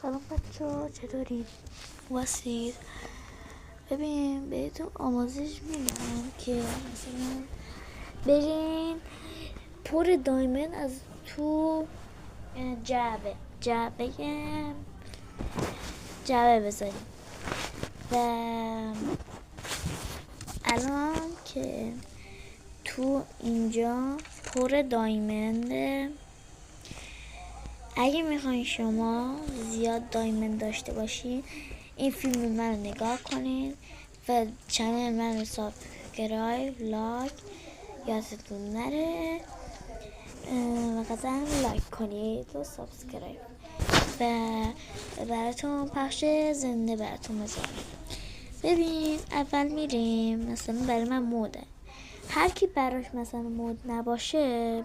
سلام بچه‌ها، چطورید؟ واسید ببین بهتون آموزش میدم که مثلا برین پر دایمن از تو جعبه بذاریم و الان که تو اینجا پر دایمنده. اگه میخواین شما زیاد دایمند داشته باشین این فیلم من رو نگاه کنین و چنل من رو سابسکرایب لایک یادتون نره و قطعا لایک کنید و سابسکرایب و براتون پخش زنده براتون بذارم. ببین اول میریم مثلا برای من موده، هر کی براش مثلا مود نباشه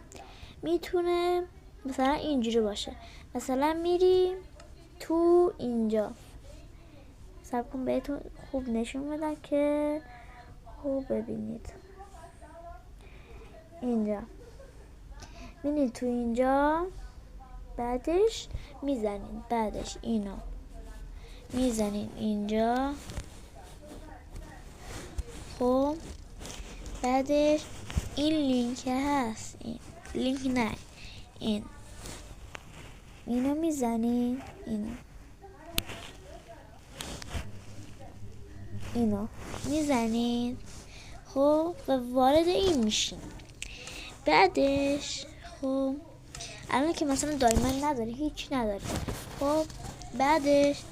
میتونه مثلا اینجوری باشه. مثلا میریم تو اینجا صبر کن بهتون خوب نشون بدم که خوب ببینید. اینجا میرید تو اینجا، بعدش میزنین، بعدش اینو میزنین اینجا. خب بعدش این لینک هست، این لینک نه، اینو میزنین، اینو میزنین. خب و وارد این میشین. بعدش خب الان که مثلا دایمن نداره، هیچ نداره. خب بعدش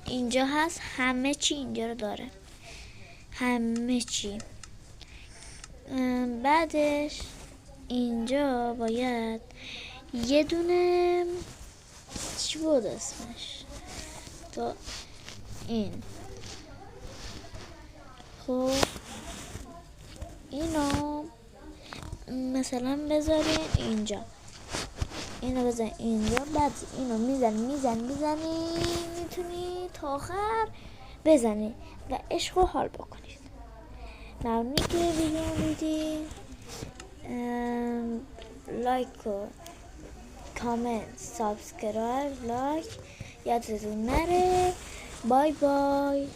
اینجا هست، همه چی اینجا رو داره، همه چی. بعدش اینجا باید یه دونه چی بود اسمش تو این. خب اینو مثلا بذارین اینجا، اینو بذارین اینجا، بعد اینو میزنی میتونی تا آخر بزنی و عشق و حال بکنید. ممنونی که ویدیو دیدین. لایک و کامنت سابسکرایب لایک یادتون نره. بای بای.